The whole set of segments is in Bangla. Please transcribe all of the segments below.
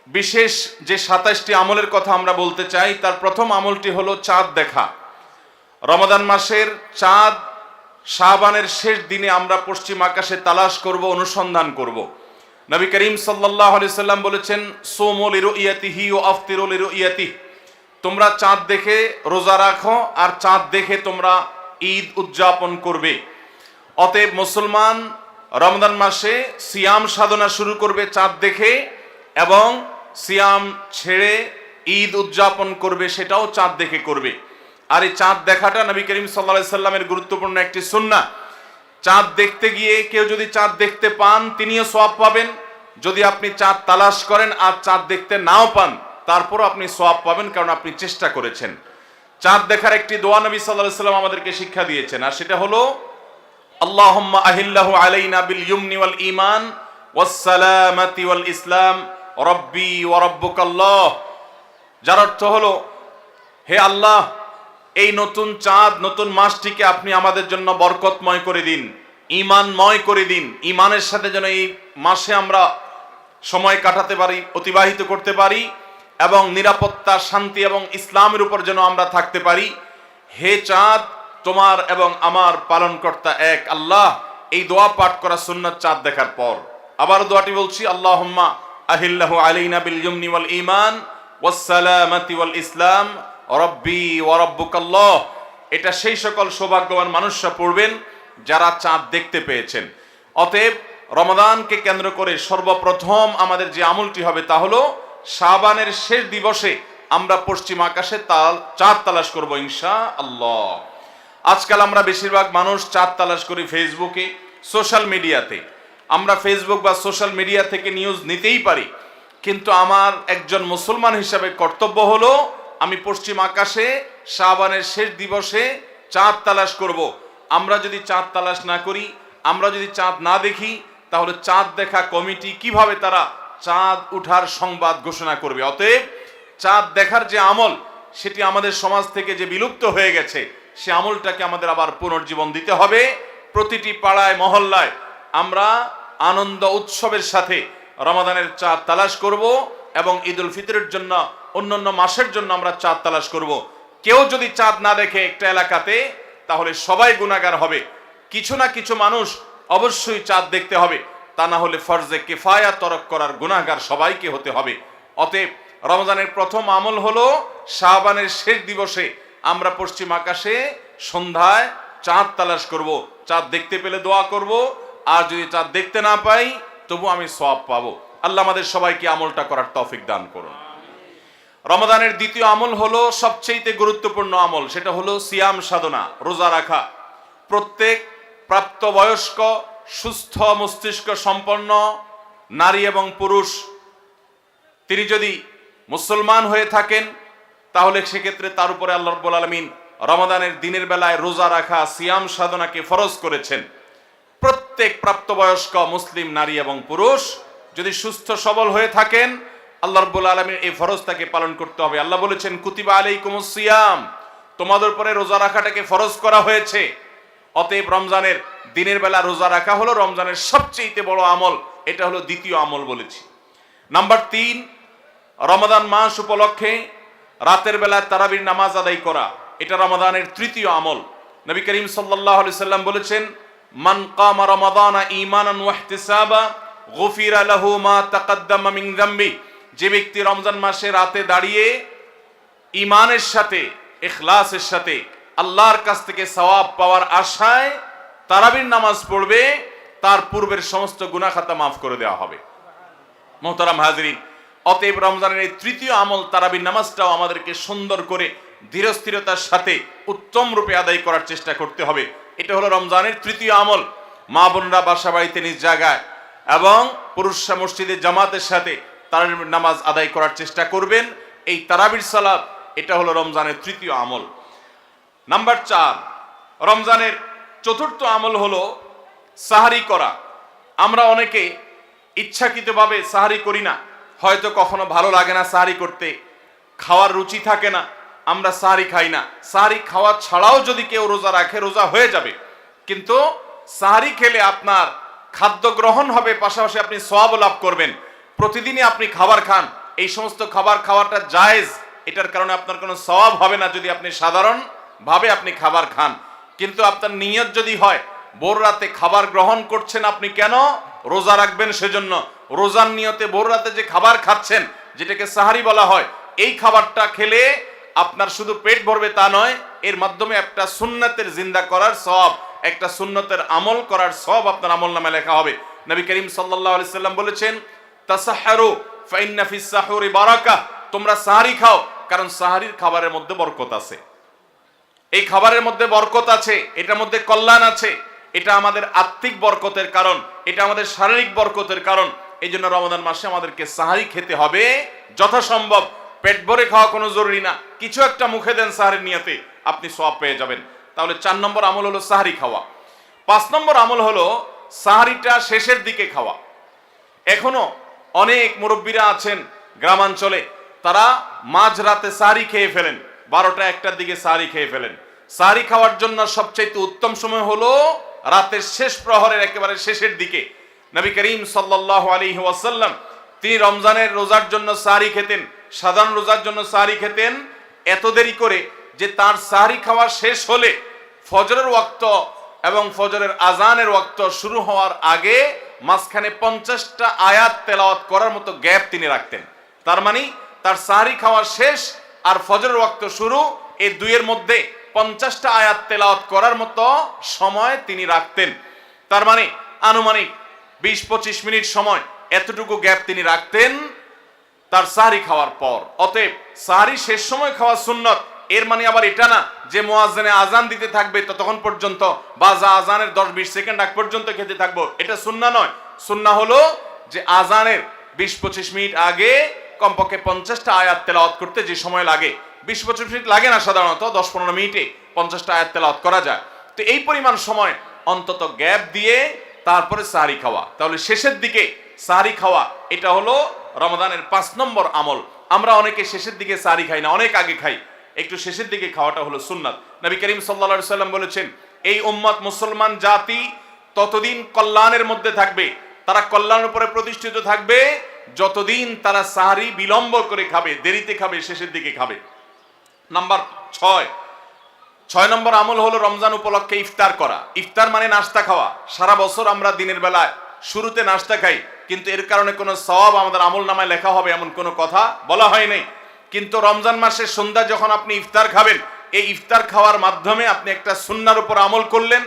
বিশেষ যে 27টি আমলের কথা আমরা বলতে চাই, তার প্রথম আমলটি হলো চাঁদ দেখা। রমাদান মাসের চাঁদ শাবানের শেষ দিনে আমরা পশ্চিম আকাশে তালাশ করব, অনুসন্ধান করব। নবী করিম সাল্লাল্লাহু আলাইহি সাল্লাম বলেছেন, সুমু লিরুইয়াতিহি ওয়া আফতিরু লিরুইয়াতিহি, তোমরা চাঁদ দেখে রোজা রাখো আর চাঁদ দেখে তোমরা ঈদ উদযাপন করবে। অতএব মুসলমান রমজান মাসে সিয়াম সাধনা শুরু করবে চাঁদ দেখে, এবং সিয়াম ছেড়ে ঈদ উদযাপন করবে, সেটাও চাঁদ দেখে করবে। আর এই চাঁদ দেখাটা নবী করিম সাল্লাল্লাহু আলাইহি সাল্লামের গুরুত্বপূর্ণ একটি সুন্নাহ। চাঁদ দেখতে গিয়ে কেউ যদি চাঁদ দেখতে পান তিনিও সওয়াব পাবেন। যদি আপনি চাঁদ তালাশ করেন আর চাঁদ দেখতে নাও পান, তারপরও আপনি সওয়াব পাবেন, কারণ আপনি চেষ্টা করেছেন। চাঁদ দেখার একটি দোয়া নবী সাল্লাল্লাহু আলাইহি সাল্লাম আমাদেরকে শিক্ষা দিয়েছেন, আর সেটা হলো আল্লাহুম্মা আহিল্লাহু আলাইনা বিল ইয়ুমনি ওয়াল ঈমান ওয়াস সালামাতি ওয়াল ইসলাম রব্বি ওয়া রাব্বুকাল্লাহ। যার অর্থ হলো, হে আল্লাহ, এই নতুন চাঁদ, নতুন মাসটিকে আপনি আমাদের জন্য বরকতময় করে দিন, ঈমানময় করে দিন। ঈমানের সাথে যেন এই মাসে আমরা সময় কাটাতে পারি, অতিবাহিত করতে পারি, এবং নিরাপত্তা, শান্তি এবং ইসলামের উপর যেন আমরা থাকতে পারি। হে চাঁদ, তোমার এবং আমার পালনকর্তা এক আল্লাহ। এই দোয়া পাঠ করা সুন্নাত চাঁদ দেখার পর। আবার দোয়াটি বলছি, আল্লাহুম্মা আহিল্লাহু আলাইনা বিল ইয়ুমনি ওয়াল ঈমান ওয়াস সালামাতি ওয়াল ইসলাম রব্বি ওয়া রাব্বুকাল্লাহ। এটা সেই সকল সৌভাগ্যবান মানুষরা পড়বেন যারা চাঁদ দেখতে পেয়েছেন। অতএব রমাদানকে কেন্দ্র করে সর্বপ্রথম আমাদের যে আমলটি হবে তা হলো শাবানের শেষ দিবসে আমরা পশ্চিম আকাশে চাঁদ তালাশ করব ইনশাআল্লাহ। আজকাল আমরা বেশিরভাগ মানুষ চাঁদ তালাশ করি ফেসবুকে, সোশ্যাল মিডিয়াতে। আমরা ফেসবুক বা সোশ্যাল মিডিয়া থেকে নিউজ নিতেই পারি, কিন্তু আমার একজন মুসলমান হিসাবে কর্তব্য হলো আমি পশ্চিম আকাশে শাবানের শেষ দিবসে চাঁদ তালাশ করব। আমরা যদি চাঁদ তালাশ না করি, আমরা যদি চাঁদ না দেখি, তাহলে চাঁদ দেখা কমিটি কিভাবে তারা চাঁদ উঠার সংবাদ ঘোষণা করবে? অতএব চাঁদ দেখার যে আমল, সেটি আমাদের সমাজ থেকে যে বিলুপ্ত হয়ে গেছে, সে আমলটাকে আমাদের আবার পুনর্জীবন দিতে হবে। প্রতিটি পাড়ায় মহল্লায় আমরা আনন্দ উৎসবের সাথে রমাদানের চাঁদ তালাশ করব, এবং ঈদুল ফিতরের জন্য, অন্যান্য মাসের জন্য আমরা চাঁদ তালাশ করব। কেউ যদি চাঁদ না দেখে একটা এলাকাতে, তাহলে সবাই গুনাহগার হবে। কিছু না কিছু মানুষ অবশ্যই চাঁদ দেখতে হবে, তা না হলে ফরজে কিফায়া তরক করার গুনাহগার সবাইকে হতে হবে। অতএব রমজানের প্রথম আমল হলো শাবানের শেষ দিবসে আমরা পশ্চিম আকাশে সন্ধ্যায় চাঁদ তালাশ করব। চাঁদ দেখতে পেলে দোয়া করব, আর যদি চাঁদ দেখতে না পাই তবু আমি সওয়াব পাবো। আল্লাহ আমাদের সবাইকে আমলটা করার তৌফিক দান করুন। রমাদানের দ্বিতীয় আমল হলো সবচেয়ে গুরুত্বপূর্ণ আমল, সেটা হলো সিয়াম সাধনা, রোজা রাখা। প্রত্যেক প্রাপ্তবয়স্ক সুস্থ মস্তিষ্ক সম্পন্ন নারী এবং পুরুষ, তিনি যদি মুসলমান হয়ে থাকেন, তাহলে সেক্ষেত্রে তার উপরে আল্লাহ রাব্বুল আলামিন রমাদানের দিনের বেলায় রোজা রাখা, সিয়াম সাধনাকে ফরজ করেছেন। প্রত্যেক প্রাপ্তবয়স্ক মুসলিম নারী এবং পুরুষ যদি সুস্থ সবল হয়ে থাকেন, আল্লাহ রাব্বুল আলামিন এই ফরজটাকে পালন করতে হবে। আল্লাহ বলেছেন, কুতিবা আলাইকুমুস সিয়াম, তোমাদের উপরে রোজা রাখাটাকে ফরজ করা হয়েছে। অতএব রমজানের দিনের বেলা রোজা রাখা হলো রমজানের সবচেয়ে বড় আমল। এটা হলো দ্বিতীয় আমল বলেছি। নাম্বার 3, রমাদান মাস উপলক্ষে রাতের বেলা তারাবির নামাজ আদায় করা, এটা রমাদানের তৃতীয় আমল। নবী করিম সাল্লাল্লাহু আলাইহি সাল্লাম বলেছেন, মান কামা রমাদানা ঈমানান ওয়া ইহতিসাবা গুফিরা লাহু মা তাকাদ্দামা মিন যামবি। যে ব্যক্তি রমজান মাসে রাতে দাঁড়িয়ে ঈমানের সাথে, ইখলাসের সাথে আল্লাহর কাছ থেকে সওয়াব পাওয়ার আশায় তারাবির নামাজ পড়বে, তার পূর্বের সমস্ত গুনাহ খাতা মাফ করে দেওয়া হবে। মুহতারাম হাজিরিন, অতএব রমজানের এই তৃতীয় আমল তারাবির নামাজটাও আমাদেরকে সুন্দর করে ধীরস্থিরতার সাথে উত্তম রূপে আদায় করার চেষ্টা করতে হবে। এটা হলো রমজানের তৃতীয় আমল। মা বোনরা বাসা বাড়িতে নিজ জায়গায় এবং পুরুষরা মসজিদে জামাতের সাথে তারাবির নামাজ আদায় করার চেষ্টা করবেন। এই তারাবির সালাত, এটা হলো রমজানের তৃতীয় আমল। নাম্বার 4, রমজানের চতুর্থ আমল হলো সাহারি করা। আমরা অনেকে ইচ্ছাকৃতভাবে সাহারি করি না, হয়তো কখনো ভালো লাগে না সাহারি করতে, খাওয়ার রুচি থাকে না, আমরা সাহারি খাই না। সাহারি খাওয়া ছাড়াও যদি কেউ রোজা রাখে, রোজা হয়ে যাবে, কিন্তু সাহারি খেলে আপনার খাদ্য গ্রহণ হবে, পাশাপাশি আপনি সওয়াব লাভ করবেন। প্রতিদিনই আপনি খাবার খান, এই সমস্ত খাবার খাওয়াটা জায়েজ, এটার কারণে আপনার কোনো সওয়াব হবে না যদি আপনি সাধারণ ভাবে আপনি খাবার খান। কিন্তু আপনার নিয়ত যদি হয় ভোর রাতে খাবার গ্রহণ করছেন, আপনি কেন রোজা রাখবেন, সেজন্য রোজার নিয়তে ভোর রাতে যে খাবার খাচ্ছেন, যেটাকে সাহারি বলা হয়, এই খাবারটা খেলে আপনার শুধু পেট ভরবে তা নয়, এর মাধ্যমে একটা সুন্নতের জিন্দা করার সওয়াব, একটা সুন্নতের আমল করার সওয়াব আপনার আমলনামায় লেখা হবে। নবী করিম সাল্লাল্লাহু আলাইহি সাল্লাম বলেছেন, তাসাহহারু ফাইন্না ফিস সাহুরি বারাকা, তোমরা সাহারি খাও, কারণ সাহারির খাবারের মধ্যে বরকত আছে। এই খাবারের মধ্যে বরকত আছে, এটার মধ্যে কল্যাণ আছে, এটা আমাদের আত্মিক বরকতের কারণ, এটা আমাদের শারীরিক বরকতের কারণ। এই জন্য রমাদান মাসে আমাদেরকে সাহারি খেতে হবে যথাসম্ভব। পেট ভরে খাওয়া কোনো জরুরি না, কিছু একটা মুখে দেন সাহারির নিয়তে, আপনি সওয়াব পেয়ে যাবেন। তাহলে 4 নম্বর আমল হলো সাহারি খাওয়া। 5 নম্বর আমল হলো সাহারিটা শেষের দিকে খাওয়া। এখনো অনেক মুরব্বীরা আছেন গ্রামাঞ্চলে, তারা মাঝরাতে সাহারি খেয়ে ফেলেন, 12টা 1টার দিকে সাহারি খেয়ে ফেলেন। সাহারি খাওয়ার জন্য সবচেয়ে উত্তম সময় হলো রাতের শেষ প্রহরের একেবারে শেষের দিকে। নবী করিম সাল্লাল্লাহু আলাইহি ওয়াসাল্লাম তিনি রমজানের রোজার জন্য সাহারি খেতেন, সাধারণ রোজার জন্য সাহারি খেতেন এত দেরি করে যে তার সাহারি খাওয়া শেষ হলে ফজরের ওয়াক্ত এবং ফজরের আজানের ওয়াক্ত শুরু হওয়ার আগে মাঝখানে 50টা আয়াত তেলাওয়াত করার মতো গ্যাপ তিনি রাখতেন। তার মানে তার সাহারি খাওয়া শেষ আর ফজরের ওয়াক্ত শুরু, এই দুইয়ের মধ্যে 50টা আয়াত তেলাওয়াত করার মতো সময় তিনি রাখতেন। তার মানে আনুমানিক 20-25 মিনিট সময়, এতটুকু গ্যাপ তিনি রাখতেন তার সাহারি খাওয়ার পর। অতএব সাহারি শেষ সময় খাওয়া সুন্নত। এর মানে আবার এটা না যে মুয়াজ্জিনে আজান দিতে থাকবে ততক্ষণ পর্যন্ত বা আজানের 10-20 সেকেন্ড আগ পর্যন্ত খেতে থাকবো, এটা সুন্নাহ নয়। সুন্নাহ হলো যে আজানের 20-25 মিনিট আগে কমপক্ষে 50টা আয়াত তেলাওয়াত করতে যে সময় লাগে, 20-25 মিনিট লাগে না, সাধারণত 10-15 মিনিটে 50টা আয়াত তেলাওয়াত করা যায়। তো এই পরিমাণ সময় অন্তত গ্যাপ দিয়ে তারপরে সাহারি খাওয়া। তাহলে শেষের দিকে সাহারি খাওয়া, এটা হলো রমাদানের 5 নম্বর আমল। আমরা অনেকে শেষের দিকে সাহারি খাই না, অনেক আগে খাই, একটু শেষের দিকে খাওয়াটা হলো সুন্নাত। নবী করিম সাল্লাল্লাহু আলাইহি সাল্লাম বলেছেন, এই উম্মত মুসলমান জাতি ততদিন কল্যাণের মধ্যে থাকবে, তারা কল্যাণের উপরে প্রতিষ্ঠিত থাকবে যতদিন তারা সাহারি বিলম্ব করে খাবে, দেরিতে খাবে, শেষের দিকে খাবে। নাম্বার 6 নম্বর আমল হলো রমজান উপলক্ষে ইফতার করা। ইফতার মানে নাস্তা খাওয়া। সারা বছর আমরা দিনের বেলায় শুরুতে নাস্তা খাই, কিন্তু এর কারণে কোনো সওয়াব আমাদের আমল নামায় লেখা হবে এমন কোনো কথা বলা হয় নাই। কিন্তু রমজান মাসের সন্ধ্যা যখন আপনি ইফতার খাবেন, এই ইফতার খাওয়ার মাধ্যমে আপনি একটা সুন্নাহর উপর আমল করলেন,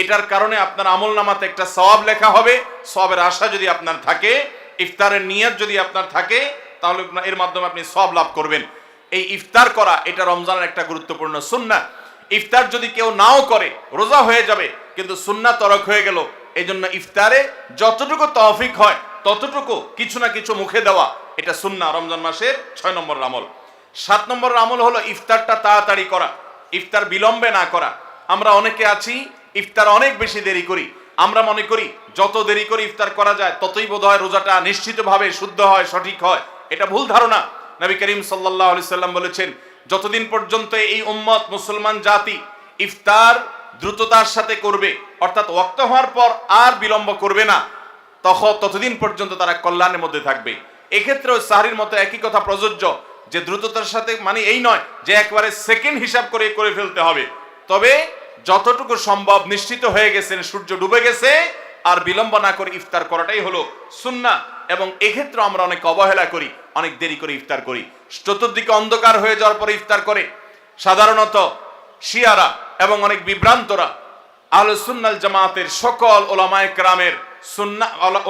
এটার কারণে আপনার আমল নামাতে একটা সওয়াব লেখা হবে। সওয়াবের আশা যদি আপনার থাকে, ইফতারের নিয়ত যদি আপনার থাকে, তাহলে এর মাধ্যমে আপনি সওয়াব লাভ করবেন। এই ইফতার করা এটা রমজানের একটা গুরুত্বপূর্ণ সুন্নাহ। ইফতার যদি কেউ নাও করে রোজা হয়ে যাবে, কিন্তু সুন্নাহ তরক হয়ে গেল। এই জন্য ইফতারে যতটুকু তৌফিক হয় ততটুকু কিছু না কিছু মুখে দেওয়া, এটা সুন্নাহ, রমজান মাসের 6 নম্বর আমল। 7 নম্বর আমল হলো ইফতারটা তাড়াতাড়ি করা, ইফতার বিলম্বে না করা। আমরা অনেকে আছি ইফতার অনেক বেশি দেরি করি, আমরা মনে করি যত দেরি করে ইফতার করা যায় ততই বোধহয় রোজাটা নিশ্চিতভাবে শুদ্ধ হয়, সঠিক হয়। এটা ভুল ধারণা। নবী করিম সাল্লাল্লাহু আলাইহি সাল্লাম বলেছেন, যতদিন পর্যন্ত এই উম্মত মুসলমান জাতি ইফতার দ্রুততার সাথে করবে, অর্থাৎ ওয়াক্ত হওয়ার পর আর বিলম্ব করবে না, ততদিন পর্যন্ত তারা কল্যাণের মধ্যে থাকবে। এক্ষেত্রেও সাহরির মতো একই কথা প্রযোজ্য, যে দ্রুততার সাথে মানে এই নয় যে একবারে সেকেন্ড হিসাব করে করে ফেলতে হবে, তবে যতটুকু সম্ভব নিশ্চিত হয়ে গেছেন সূর্য ডুবে গেছে আর বিলম্ব না করে ইফতার করাটাই হলো সুন্নাহ। এবং এক্ষেত্রে আমরা অনেক অবহেলা করি, অনেক দেরি করে ইফতার করি, চতুর্দিকে অন্ধকার হয়ে যাওয়ার পরে ইফতার করে। সাধারণত শিয়ারা এবং অনেক বিভ্রান্তরা আহলুস সুন্নাহ জামাতের সকল ওলামায়ে কেরামের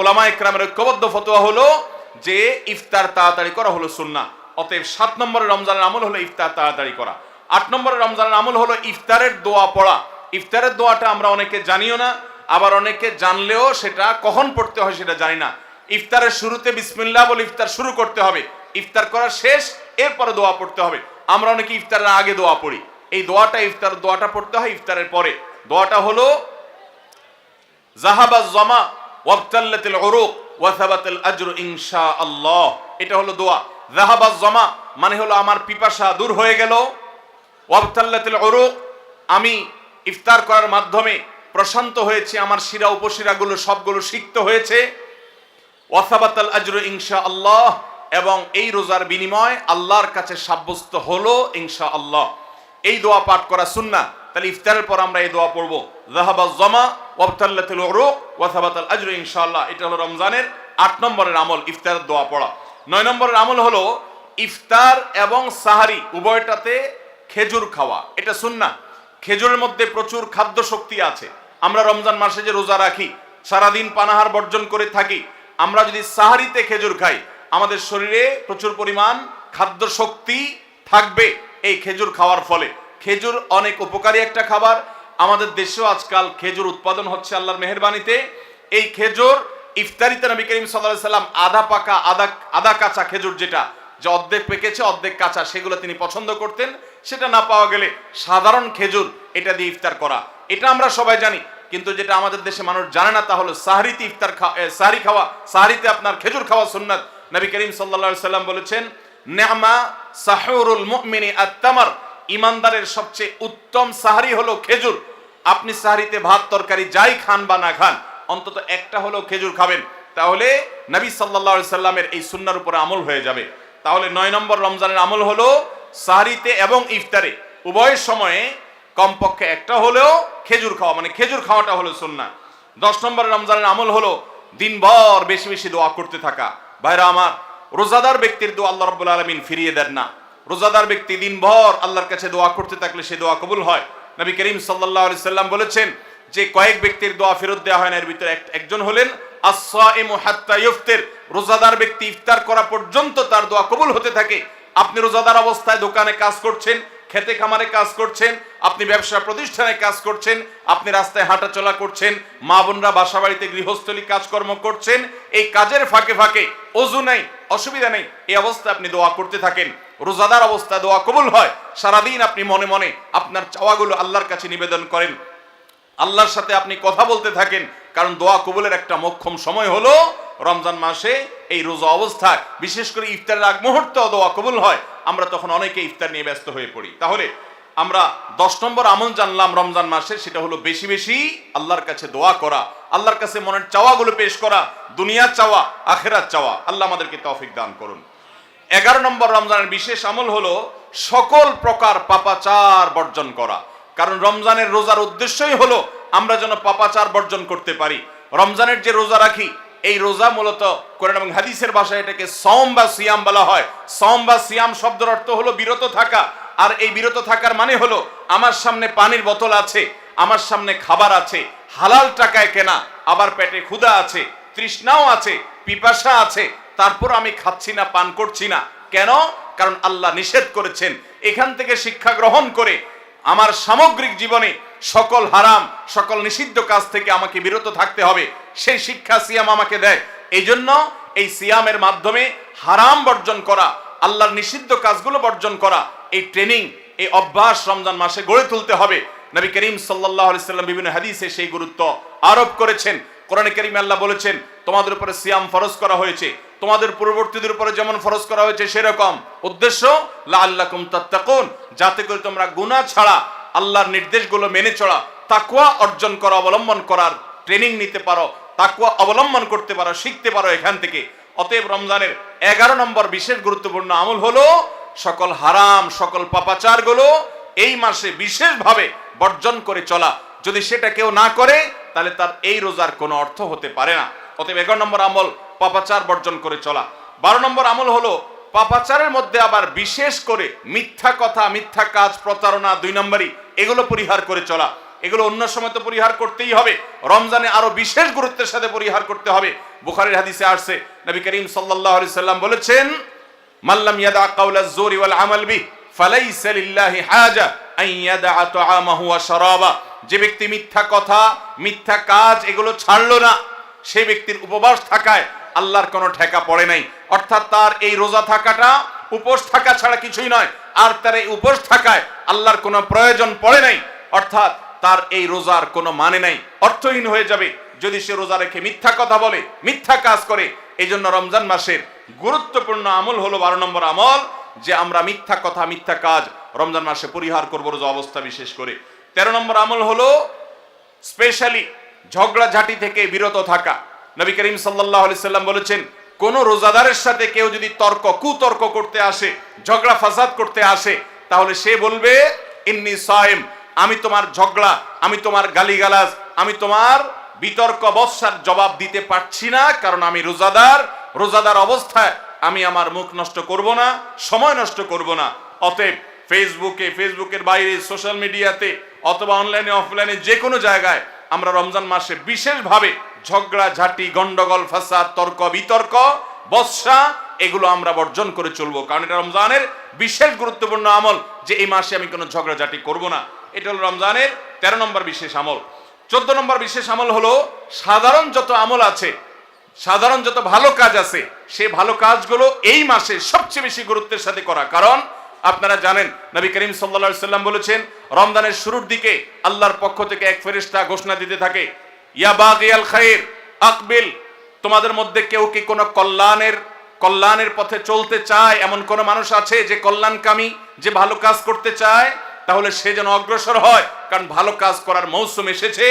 ওলামায়ে কেরামের ঐক্যবদ্ধ ফতোয়া হলো যে ইফতার তাড়াতাড়ি করা হলো সুন্নাহ। অতএব 7 নম্বরের রমজানের আমল হলো ইফতার তাড়াতাড়ি করা। 8 নম্বরের রমজানের আমল হলো ইফতারের দোয়া পড়া। ইফতারের দোয়াটা আমরা অনেকে জানিও না, আবার অনেকে জানলেও সেটা কখন পড়তে হয় সেটা জানি না। ইফতারের শুরুতে বিসমিল্লাহ বলে ইফতার শুরু করতে হবে, ইফতার করা শেষ, এরপরে দোয়া পড়তে হবে। আমরা অনেকে ইফতারের আগে দোয়া পড়ি, এই দোয়াটা ইফতার দোয়াটা পড়তে হয় ইফতারের পরে। দোয়াটা হলো যাহাবাজ জামা ওয়াবতাল্লাতিল উরুক ওয়া সাবাতাল আজরু ইনশাআল্লাহ। এটা হলো দোয়া। যাহাবাজ জামা মানে হলো আমার পিপাসা দূর হয়ে গেল, ওয়াবতাল্লাতিল উরুক আমি ইফতার করার মাধ্যমে প্রশান্ত হয়েছে, আমার শিরা উপশিরাগুলো সবগুলো সিক্ত হয়েছে, ওয়া সাবাতাল আজরু ইনশাআল্লাহ এবং এই রোজার বিনিময় আল্লাহর কাছে সাব্যস্ত হলো ইনশাআল্লাহ। এই দোয়া পাঠ করা সুন্নাহ। তাহলে ইফতারের পর আমরা এই দোয়া পড়বো, যাহাবাজ জামা ওয়াবতাল্লাতিল উরুক ওয়া সাবাতাল আজরু ইনশাআল্লাহ। এটা হলো রমজানের 8 নম্বরের আমল, ইফতারের দোয়া পড়া। 9 নম্বরের আমল হলো ইফতার এবং সাহারি উভয়টাতে খেজুর খাওয়া। এটা সুন্নাহ। খেজুরের মধ্যে প্রচুর খাদ্য শক্তি আছে। আমরা রমজান মাসে যে রোজা রাখি, সারাদিন পানাহার বর্জন করে থাকি, আমরা যদি সাহারিতে খেজুর খাই আমাদের শরীরে প্রচুর পরিমাণ খাদ্য শক্তি থাকবে এই খেজুর খাওয়ার ফলে। খেজুর অনেক উপকারী একটা খাবার। আমাদের দেশেও আজকাল খেজুর উৎপাদন হচ্ছে আল্লাহর মেহেরবানিতে। এই খেজুর ইফতারিতে নবী করিম সাল্লাল্লাহু আলাইহি সাল্লাম আধা পাকা আধা কাঁচা খেজুর, যেটা যে অর্ধেক পেকেছে অর্ধেক কাঁচা, সেগুলো তিনি পছন্দ করতেন। সেটা না পাওয়া গেলে সাধারণ খেজুর এটা দিয়ে ইফতার করা, এটা আমরা সবাই জানি। কিন্তু যেটা আমাদের দেশে মানুষ জানে না তা হলো সাহরিতে সাহরি খাওয়া, সাহরিতে আপনার খেজুর খাওয়া সুন্নাত। নবী করিম সাল্লাল্লাহু আলাইহি সাল্লাম বলেছেন, নি'মা সাহুরুল মুমিনি আত-তামার, ইমানদারের সবচেয়ে উত্তম সাহরি হলো খেজুর। আপনি সাহরিতে ভাত তরকারি যাই খান বা না খান, অন্তত একটা হলো খেজুর খাবেন, তাহলে নবী সাল্লাল্লাহু আলাইহি সাল্লামের এই সুন্নাহর উপরে আমল হয়ে যাবে। তাহলে 9 নম্বর রমজানের আমল হলো সাহরিতে এবং ইফতারে উভয় সময়ে কমপক্ষে একটা হলেও খেজুর খাওয়া, মানে খেজুর খাওয়াটা হলো সুন্নাহ। 10 নম্বর রমজানের আমল হলো দিনভর বেশি বেশি দোয়া করতে থাকা। ভাইরা আমার, রোজাদার ব্যক্তির দোয়া আল্লাহ রাব্বুল আলামিন ফিরিয়ে দেন না। রোজাদার ব্যক্তি দিনভর আল্লাহর কাছে দোয়া করতে থাকলে সে দোয়া কবুল হয়। নবী করিম সাল্লাল্লাহু আলাইহি সাল্লাম বলেছেন যে কয়েক ব্যক্তির দোয়া ফেরত দেওয়া হয় না, এর ভিতরে একজন হলেন আস-সাইমু হাত্তা ইফতির, রোজাদার ব্যক্তি ইফতার করা পর্যন্ত তার দোয়া কবুল হতে থাকে। আপনি রোজাদার অবস্থায় দোকানে কাজ করছেন, খেতে খামারে কাজ করছেন, আপনি ব্যবসা প্রতিষ্ঠানে কাজ করছেন, আপনি রাস্তায় হাঁটাচলা করছেন, মা বোনরা বাসা বাড়িতে গৃহস্থলী কাজকর্ম করছেন, এই কাজের ফাঁকে ফাঁকে ওযু নাই, অসুবিধা নেই, এই অবস্থায় আপনি দোয়া করতে থাকেন। রোজাদার অবস্থায় দোয়া কবুল হয়। সারাদিন আপনি মনে মনে আপনার চাওয়াগুলো আল্লাহর কাছে নিবেদন করেন, আল্লাহর সাথে আপনি কথা বলতে থাকেন, কারণ দোয়া কবুলের একটা মোক্ষম সময় হলো রমজান মাসে এই রোজা অবস্থায়। বিশেষ করে ইফতারের আগ মুহূর্তে দোয়া কবুল হয়, আমরা তখন অনেকে ইফতার নিয়ে ব্যস্ত হয়ে পড়ি। তাহলে আমরা 10 নম্বর আমল জানলাম রমজান মাসে, সেটা হলো বেশি বেশি আল্লাহর কাছে দোয়া করা, আল্লাহর কাছে মনের চাওয়াগুলো পেশ করা, দুনিয়ার চাওয়া আখিরাত চাওয়া। আল্লাহ আমাদেরকে তৌফিক দান করুন। 11 নম্বর রমজানের বিশেষ আমল হলো সকল প্রকার পাপাচার বর্জন করা। কারণ রমজানের রোজার উদ্দেশ্যই হলো আমরা যেন পাপাচার বর্জন করতে পারি। রমজানের যে রোজা রাখি, এই রোজা মূলত কোরআন এবং হাদিসের ভাষায় এটাকে সওম বা সিয়াম বলা হয়। সওম বা সিয়াম শব্দের অর্থ হলো বিরত থাকা। আর এই বিরত থাকার মানে হলো আমার সামনে পানির বোতল আছে, আমার সামনে খাবার আছে, হালাল টাকায় কেনা, আবার পেটে ক্ষুধা আছে, তৃষ্ণাও আছে, পিপাসা আছে, তারপর আমি খাচ্ছি না, পান করছি না। কেন? কারণ আল্লাহ নিষেধ করেছেন। এখান থেকে শিক্ষা গ্রহণ করে আমার সামগ্রিক জীবনে সকল হারাম, সকল নিষিদ্ধ কাজ থেকে আমাকে বিরত থাকতে হবে, সেই শিক্ষা সিয়াম আমাকে দেয়। এই জন্য এই সিয়ামের মাধ্যমে হারাম বর্জন করা, আল্লাহর নিষিদ্ধ কাজগুলো বর্জন করা, এই ট্রেনিং, এই অভ্যাস রমজান মাসে গড়ে তুলতে হবে। নবী করিম সাল্লাল্লাহু আলাইহি সাল্লাম বিভিন্ন হাদিসে সেই গুরুত্ব আরোপ করেছেন। কোরআনে কারিমে আল্লাহ বলেছেন, তোমাদের উপরে সিয়াম ফরজ করা হয়েছে, তোমাদের পূর্ববর্তীদের উপরে যেমন ফরজ করা হয়েছে সেরকম। উদ্দেশ্য লাআল্লাকুম তাত্তাকুন, যাতে করে তোমরা গুনাহ ছাড়া আল্লাহর নির্দেশগুলো মেনে চলা, তাকওয়া অর্জন করা, অবলম্বন করার ট্রেনিং নিতে পারো, তাকওয়া অবলম্বন করতে পারো, শিখতে পারো এখান থেকে। অতএব রমজানের 11 নম্বর বিশেষ গুরুত্বপূর্ণ আমল হলো সকল হারাম, সকল পাপাচারগুলো এই মাসে বিশেষভাবে বর্জন করে চলা। যদি সেটা কেউ না করে তাহলে তার এই রোজার কোনো অর্থ হতে পারে না। অতএব 11 নম্বর আমল পাপাচার বর্জন করে চলা। 12 নম্বর আমল হলো পাপাচারের মধ্যে আবার বিশেষ করে মিথ্যা কথা, মিথ্যা কাজ, প্রতারণা 2 নম্বরই, এগুলো পরিহার করে চলা। এগুলো অন্য সময় তো পরিহার করতেই হবে, রমজানে আরো বিশেষ গুরুত্বের সাথে পরিহার করতে হবে। বুখারীর হাদিসে আসছে, নবী করিম সাল্লাল্লাহু আলাইহি সাল্লাম বলেছেন, মাল্লাম ইয়াদা কাওলাজ জুরি ওয়াল আমাল বিহি ফালাইসা লিল্লাহি হাজা আন ইয়াদা তাআমাহু ওয়া শারাবা। যে ব্যক্তি মিথ্যা কথা, মিথ্যা কাজ এগুলো ছাড়লো না, সেই ব্যক্তির উপবাস থাকায় আল্লাহর কোনো ঠেকা পড়ে নাই। অর্থাৎ তার এই রোজা থাকাটা উপোস থাকা ছাড়া কিছুই নয়, আর তার এই উপোস থাকায় আল্লাহর কোনো প্রয়োজন পড়ে নাই। অর্থাৎ তার এই রোজার কোনো মানে নাই, অর্থহীন হয়ে যাবে যদি সে রোজা রেখে মিথ্যা কথা বলে, মিথ্যা কাজ করে। এই জন্য রমজান মাসের গুরুত্বপূর্ণ আমল হলো 12 নম্বর আমল, যে আমরা মিথ্যা কথা, মিথ্যা কাজ রমজান মাসে পরিহার করবো রোজা অবস্থা বিশেষ করে। 13 নম্বর আমল হলো স্পেশালি ঝগড়াঝাটি থেকে বিরত থাকা। নবী করিম সাল্লাল্লাহু আলাইহি সাল্লাম বলেছেন, কোন রোজাদারের সাথে কেউ যদি কুতর্ক করতে আসে, ঝগড়া ফাসাদ করতে আসে, তাহলে সে বলবে ইন্নী সায়েম, আমি তোমার ঝগড়া, আমি তোমার গালিগালাজ, আমি তোমার বিতর্ক বৎসার জবাব দিতে পারছি না, কারণ আমি রোজাদার অবস্থায় আমি আমার মুখ নষ্ট করব না, সময় নষ্ট করব না। অতএব ফেসবুকের বাইরে, সোশ্যাল মিডিয়াতে অথবা অনলাইনে অফলাইনে যে কোনো জায়গায় আমরা রমজান মাসে বিশেষভাবে ঝগড়া ঝাঁটি, গন্ডগোল, ফাসাদ, তর্ক বিতর্ক, বৎসা এগুলো আমরা বর্জন করে চলবো, কারণ এটা রমজানের বিশেষ গুরুত্বপূর্ণ আমল যে এই মাসে আমি কোনো ঝগড়াঝাটি করব না। এটা হলো রমজানের 13 নম্বর বিশেষ আমল। 14 নম্বর বিশেষ আমল হলো সাধারণ যত আমল আছে, সাধারণ যত ভালো কাজ আছে, সেই ভালো কাজগুলো এই মাসে সবচেয়ে বেশি গুরুত্বের সাথে করা। কারণ আপনারা জানেন নবী করিম সাল্লাল্লাহু আলাইহি সাল্লাম বলেছেন, রমজানের শুরুর দিকে আল্লাহর পক্ষ থেকে এক ফেরেশতা ঘোষণা দিতে থাকে, ইয়া বাগিয়াল খায়র আকবিল, তোমাদের মধ্যে কেউ কি কোনো কল্যাণের পথে চলতে চায়, এমন কোন মানুষ আছে যে কল্যাণকামী, যে ভালো কাজ করতে চায়, তাহলে সে যেন অগ্রসর হয়, কারণ ভালো কাজ করার মৌসুম এসেছে,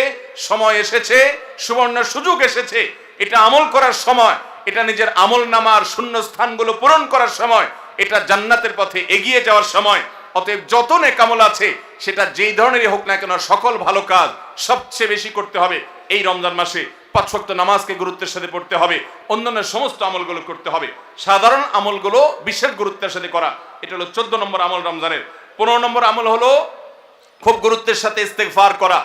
সময় এসেছে, সুবর্ণ সুযোগ এসেছে। এটা আমল করার সময়, এটা নিজের আমল নামার শূন্য স্থানগুলো পূরণ করার সময়, এটা জান্নাতের পথে এগিয়ে যাওয়ার সময়। অতএব যত নেক আমল আছে, সেটা যেই ধরনেরই হোক না কেন, সকল ভালো কাজ সবচেয়ে বেশি করতে হবে এই রমজান মাসে। 5 ওয়াক্ত নামাজকে গুরুত্বের সাথে পড়তে হবে, অন্যান্য সমস্ত আমলগুলো করতে হবে, সাধারণ আমলগুলো বিশেষ গুরুত্বের সাথে করা। এটা হলো 14 নম্বর আমল রমজানের। 15 নম্বর আমল হলো খুব গুরুত্বের সাথে ইস্তেগফার করা,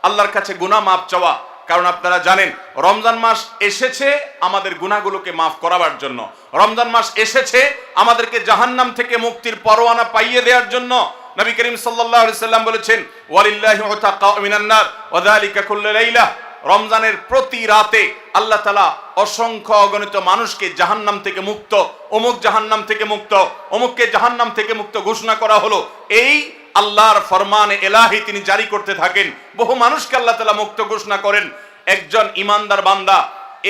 আল্লাহর কাছে গুনাহ মাফ চাওয়া। কারণ আপনারা জানেন রমজান মাস এসেছে আমাদের গুনাহগুলোকে মাফ করাবার জন্য, রমজান মাস এসেছে আমাদেরকে জাহান্নাম থেকে মুক্তির পরোয়ানা পাইয়ে দেওয়ার জন্য। নবী করিম সাল্লাল্লাহু আলাইহি সাল্লাম বলেছেন, ওয়ালিল্লাহি উতাকা মিনান নার ওয়া যালিকা কুল্লু লাইলা, রমজানের প্রতি রাতে আল্লাহ তাআলা অসংখ্য অগণিত মানুষকে জাহান্নাম থেকে মুক্ত, অমুক জাহান্নাম থেকে মুক্ত, অমুককে জাহান্নাম থেকে মুক্ত ঘোষণা করা হলো। এই আল্লাহর ফরমান এলাহি তিনি জারি করতে থাকেন, বহু মানুষকে আল্লাহ তাআলা মুক্ত ঘোষণা করেন। একজন ইমানদার বান্দা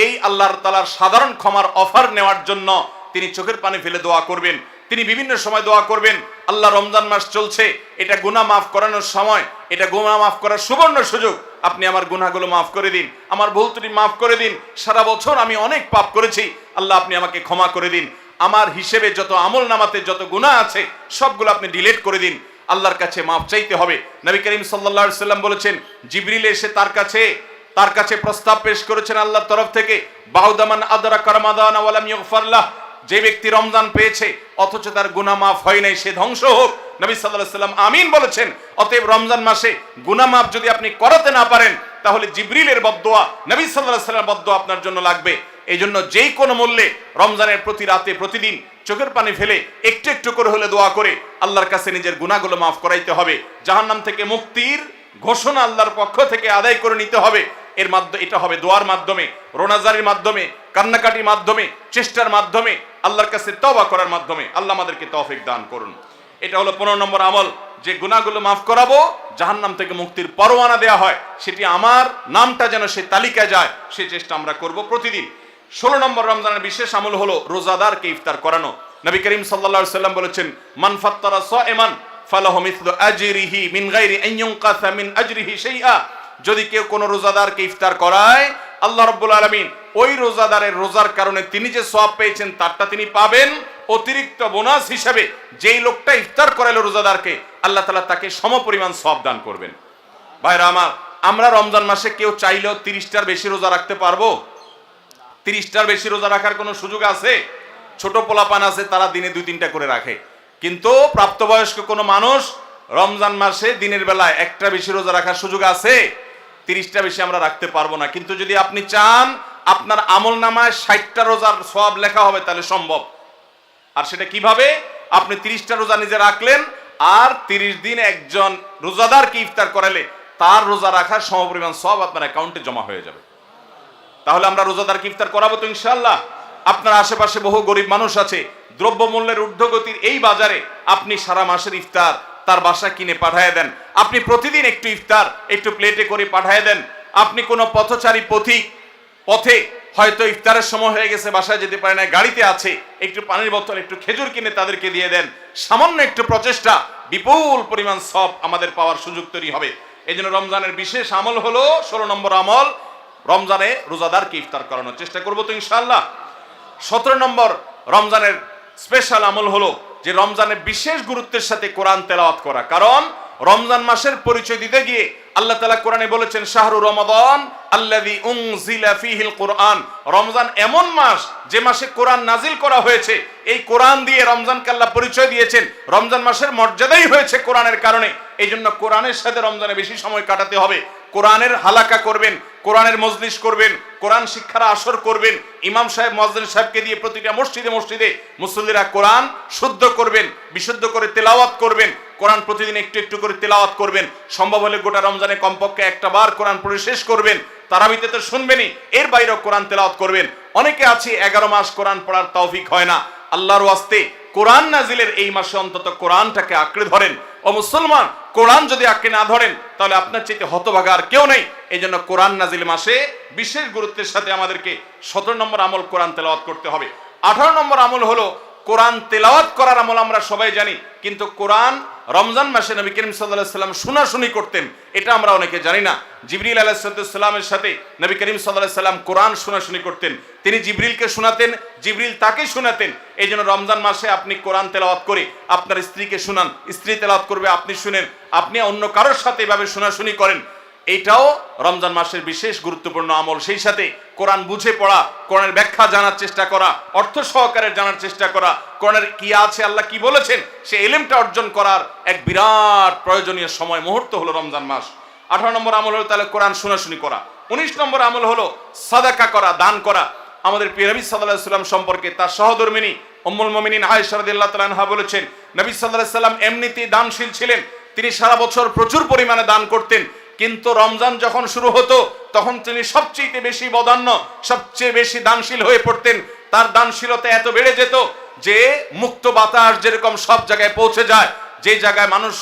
এই আল্লাহর তাআলার সাধারণ ক্ষমার অফার নেওয়ার জন্য তিনি চোখের পানি ফেলে দোয়া করবেন, তিনি বিভিন্ন সময় দোয়া করবেন। আল্লাহ, রমজান মাস চলছে, এটা গুনাহ মাফ করানোর সময়, এটা গুনাহ মাফ করার সুবর্ণ সুযোগ, আপনি আমার গুনাহগুলো মাফ করে দিন, আমার ভুল ত্রুটি মাফ করে দিন, সারা বছর আমি অনেক পাপ করেছি, আল্লাহ আপনি আমাকে ক্ষমা করে দিন, আমার হিসেবে যত আমল নামাতে যত গুনাহ আছে সবগুলো আপনি ডিলিট করে দিন। আল্লাহর কাছে মাফ চাইতে হবে। নবী করিম সাল্লাল্লাহু আলাইহি সাল্লাম বলেছেন, জিবরিল এসে তার কাছে প্রস্তাব পেশ করেছেন আল্লাহর তরফ থেকে, বাউদামান আদরাকা রমাদান ওয়া লাম ইগফার লাহ, যে ব্যক্তি রমজান পেয়েছে অথচ তার গুনাহ মাফ হয় নাই, সে ধ্বংস হোক। নবী সাল্লাল্লাহু আলাইহি সাল্লাম আমিন বলেছেন। অতএব রমজান মাসে গুনাহ মাফ যদি আপনি করাতে না পারেন, তাহলে জিবরিলের বদদোয়া, নবী সাল্লাল্লাহু আলাইহি সাল্লামের বদদোয়া আপনার জন্য লাগবে। এই জন্য যেই কোনো মূল্যে রমজানের প্রতি রাতে প্রতিদিন চোখের পানি ফেলে একটু একটু করে হলে দোয়া করে আল্লাহর কাছে নিজের গুনাহগুলো মাফ করাইতে হবে। জাহান্নাম থেকে মুক্তির ঘোষণা আল্লাহর পক্ষ থেকে আদায় করে নিতে হবে। এর মাধ্যমে এটা হবে দোয়ার মাধ্যমে, রোনাজারির মাধ্যমে, কান্নাকাটির মাধ্যমে, চেষ্টার মাধ্যমে, আল্লাহর কাছে তওবা করার মাধ্যমে। আল্লাহ আমাদেরকে তৌফিক দান করুন। এটা হলো 15 নম্বর আমল, যে গুনাহগুলো মাফ করাবো, জাহান্নাম থেকে মুক্তির পরোয়ানা দেয়া হয়, সেটি আমার নামটা যেন সেই তালিকায় যায়, সেই চেষ্টা আমরা করব প্রতিদিন। 16 নম্বর রমজানের বিশেষ আমল হলো রোজাদারকে ইফতার করানো। নবী করিম সাল্লাল্লাহু আলাইহি সাল্লাম বলেছেন, মান ফাত্তারা সাইমান ফালাহু মিথলু আজরিহি মিন গায়রি আন ইউনকাসা মিন আজরিহি শাইআ, যদি কেউ কোনো রোজাদারকে ইফতার করায়, আল্লাহ রাব্বুল আলামিন ওই রোজাদারের রোজার কারণে তিনি যে সওয়াব পেয়েছেন তারটা তিনি পাবেন, অতিরিক্ত বোনাস হিসেবে যেই লোকটা ইফতার করালো রোজাদারকে, আল্লাহ তাআলা তাকে সমপরিমাণ সওয়াব দান করবেন। ভাইরা আমার, আমরা রমজান মাসে কেউ চাইলেও 30টার বেশি রোজা রাখতে পারবো? 30টার বেশি রোজা রাখার কোনো সুযোগ আছে? ছোট পোলাপান আছে, তারা দিনে 2-3টা করে রাখে, কিন্তু প্রাপ্তবয়স্ক কোনো মানুষ রমজান মাসে দিনের বেলায় একটা বেশি রোজা রাখার সুযোগ আছে? 30টা বেশি আমরা রাখতে পারবো না। কিন্তু যদি আপনি চান আপনার আমল নামায় 60টা রোজার সওয়াব লেখা হবে, তাহলে সম্ভব। আর সেটা কিভাবে? আপনি 30টা রোজা নিজে রাখলেন, আর 30 দিন একজন রোজাদারকে ইফতার করালে তার রোজা রাখার সমপরিমাণ সওয়াব আপনার অ্যাকাউন্টে জমা হয়ে যাবে। তাহলে আমরা রোজাদারকে ইফতার করাবো তো ইনশাআল্লাহ। আপনার আশেপাশে বহু গরিব মানুষ আছে, দ্রব্যমূল্যের ঊর্ধ্বগতির এই বাজারে আপনি সারা মাসের ইফতার তার বাসা কিনে পাঠায় দেন, আপনি প্রতিদিন একটু ইফতার একটু প্লেটে করে পাঠায় দেন। আপনি কোনো পথচারী পথে হয়তো ইফতারের সময় হয়ে গেছে, বাসায় যেতে পারে না, গাড়িতে আছে, একটু পানির বোতল একটু খেজুর কিনে তাদেরকে দিয়ে দেন। সামান্য একটু প্রচেষ্টা বিপুল পরিমাণ সওয়াব আমাদের পাওয়ার সুযোগ তৈরি হবে। এই জন্য রমজানের বিশেষ আমল হলো 16 নম্বর আমল, রমজানে রোজাদারকে ইফতার করানোর চেষ্টা করবো তো ইনশাআল্লাহ। 17 নম্বর রমজানের স্পেশাল আমল হলো যে রমজানে বিশেষ গুরুত্বের সাথে কোরআন তেলাওয়াত করা। কারণ রমজান মাসের পরিচয় দিতে গিয়ে আল্লাহ তাআলা কোরআনে বলেছেন শাহরু রমাদান আল্লাযী উনজিলা ফীহিল কুরআন, রমজান এমন মাস যে মাসে কোরআন নাজিল করা হয়েছে। এই কোরআন দিয়ে রমজানকে আল্লাহ পরিচয় দিয়েছেন। রমজান মাসের মর্যাদাই হয়েছে কোরআনের কারণে। এই জন্য কোরআনের সাথে রমজানে বেশি সময় কাটাতে হবে। কোরআনের হালাকা করবেন, কোরআনের মজলিস করবেন, কোরআন শিক্ষার আসর করবেন, ইমাম সাহেব মুয়াজ্জিন সাহেবকে দিয়ে প্রতিটা মসজিদে মসজিদে মুসল্লিরা কোরআন শুদ্ধ করবেন, বিশুদ্ধ করে তেলাওয়াত করবেন। কোরআন প্রতিদিন একটু একটু করে তেলাওয়াত করবেন। সম্ভব হলে গোটা রমজানে কমপক্ষে একটা বার কোরআন পড়ে শেষ করবেন। তারাবিতে তো শুনবেনই, এর বাইরেও কোরআন তেলাওয়াত করবেন। অনেকে আছে 11 মাস কোরআন পড়ার তৌফিক হয় না। আল্লাহর ওয়াস্তে কোরআন নাজিলের এই মাসে অন্তত কোরআনটাকে আঁকড়ে ধরেন। ও মুসলমান, কোরআন যদি আঁকড়ে না ধরেন তাহলে আপনার চাইতে হতভাগা আর কেউ নেই। এই জন্য কোরআন নাজিল মাসে বিশেষ গুরুত্বের সাথে আমাদেরকে 17 নম্বর আমল কোরআন তেলাওয়াত করতে হবে। 18 নম্বর আমল হলো কোরআন তেলাওয়াত করার আমল। আমরা সবাই জানি, কিন্তু কোরআন রমজান মাসে নবী করিম সাল্লাল্লাহু আলাইহি ওয়াসাল্লাম শোনাশুনি করতেন, এটা আমরা অনেকে জানি না। জিবরিল আলাইহিস সালামের সাথে নবী করিম সাল্লাল্লাহু আলাইহি ওয়াসাল্লাম কোরআন শোনাশুনি করতেন। তিনি জিবরিলকে শোনাতেন, জিবরিল তাকে শোনাতেন। এই জন্য রমজান মাসে আপনি কোরআন তেলাওয়াত করে আপনার স্ত্রীকে শোনান, স্ত্রী তেলাওয়াত করবে, আপনি শুনেন, আপনি অন্য কারোর সাথে এভাবে শোনাশুনি করেন। এইটাও রমজান মাসের বিশেষ গুরুত্বপূর্ণ আমল। সেই সাথে কোরআন বুঝে পড়া, কোরআনের ব্যাখ্যা জানার চেষ্টা করা, অর্থ সহকারে জানার চেষ্টা করা, কোরআনের কি আছে, আল্লাহ কি বলেছেন, সে ইলমটা অর্জন করার এক বিরাট প্রয়োজনীয় সময় মুহূর্ত হলো রমজান মাস। 18 নম্বর আমল হলো তাহলে কোরআন শোনাশুনি করা। 19 নম্বর আমল হলো সাদাকা করা, দান করা। আমাদের প্রিয় নবী সাল্লাল্লাহু আলাইহি ওয়াসাল্লাম সম্পর্কে তার সহধর্মিনী উম্মুল মুমিনিন আয়েশা রাদিয়াল্লাহু তাআলা আনহা বলেছেন, নবী সাল্লাল্লাহু আলাইহি ওয়াসাল্লাম এমনিতেই দানশীল ছিলেন। তিনি সারা বছর প্রচুর পরিমাণে দান করতেন, কিন্তু রমজান যখন শুরু হতো তখন তিনি সবচেয়ে বেশি বদান্য, সবচেয়ে বেশি দানশীল হয়ে পড়তেন। তার দানশীলতা এত বেড়ে যেত যে মুক্ত বাতাস যেরকম সব জায়গায় পৌঁছে যায়, যে জায়গায় মানুষ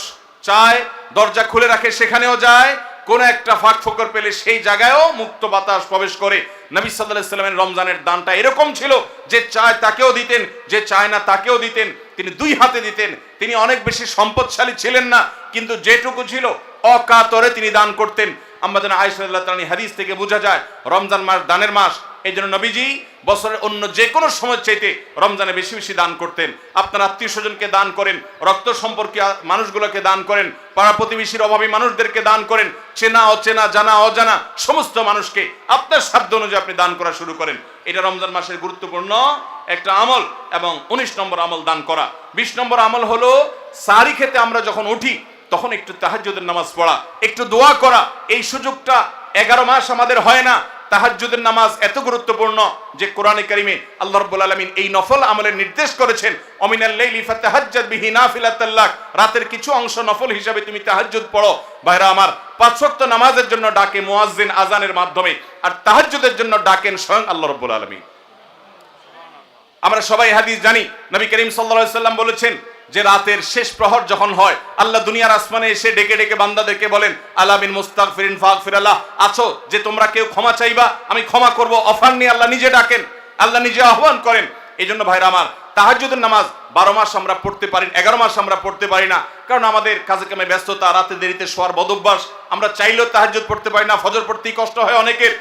চায় দরজা খুলে রাখে সেখানেও যায়, কোন একটা ফাঁক ফোকর পেলে সেই জায়গায়ও মুক্ত বাতাস প্রবেশ করে। নবী সাল্লাল্লাহু আলাইহি ওয়াসাল্লামের রমজানের দানটা এরকম ছিল যে চায় তাকেও দিতেন, যে চায় না তাকেও দিতেন। তিনি দুই হাতে দিতেন। তিনি অনেক বেশি সম্পদশালী ছিলেন না, কিন্তু যেটুকু ছিল অকাতরে তিনি দান করতেন। আমাদের আয়েশা রাদিয়াল্লাহু তাআলা হাদিস থেকে বোঝা যায় রমজান মাস দানের মাস। এই জন্য নবীজি বছরের অন্য যে কোনো সময় চাইতে রমজানে বেশি বেশি দান করতেন। আপনার আত্মীয় স্বজনকে দান করেন, রক্ত সম্পর্কে মানুষগুলোকে দান করেন, পাড়া প্রতিবেশীর অভাবী মানুষদেরকে দান করেন, চেনা অচেনা জানা অজানা সমস্ত মানুষকে আপনার সাধ্য অনুযায়ী আপনি দান করা শুরু করেন। এটা রমজান মাসের গুরুত্বপূর্ণ একটা আমল। এবং 19 নম্বর আমল দান করা। 20 নম্বর আমল হলো সাহরি খেতে আমরা যখন উঠি তখন একটু তাহাজ্জুদের নামাজ পড়া, একটু দোয়া করা। এই সুযোগটা 11 মাস আমাদের হয় না। তাহাজ্জুদের নামাজ এত গুরুত্বপূর্ণ যে কোরআনে কারিমে আল্লাহ রাব্বুল আলামিন এই নফল আমলের নির্দেশ করেছেন, অমিনাল লাইলি ফাতাহাজ্জাদ বিহি নাফিলাতাল লাক, রাতের কিছু অংশ নফল হিসাবে তুমি তাহাজ্জুদ পড়ো। ভাইরা আমার, 5 ওয়াক্ত নামাজের জন্য ডাকে মুয়াজ্জিন আজানের মাধ্যমে, আর তাহাজ্জুদের জন্য ডাকেন স্বয়ং আল্লাহ রাব্বুল আলামিন। আমরা সবাই হাদিস জানি, নবী করিম সাল্লাল্লাহু আলাইহি ওয়াসাল্লাম বলেছেন যে রাতের শেষ প্রহর যখন হয় আল্লাহ দুনিয়ার আসমানে এসে ডেকে ডেকে বান্দাদেরকে বলেন, আলা মিন মুস্তাগফিরিন ফাগফিরাল্লাহ, আছো যে তোমরা কেউ ক্ষমা চাইবা আমি ক্ষমা করব। অফার নিয়ে আল্লাহ নিজে ডাকেন, আল্লাহ নিজে আহ্বান করেন। এই জন্য ভাইরা আমার, তাহাজ্জুদের নামাজ 12 মাস আমরা পড়তে পারি, 11 মাস আমরা পড়তে পারি না, কারণ আমাদের কাজে কামে ব্যস্ততা, রাতে দেরিতে শোয়ার বদভ্যাস। আমরা চাইলেও তাহাজ্জুদ পড়তে পারি না, ফজর পড়তেই কষ্ট হয় অনেকের।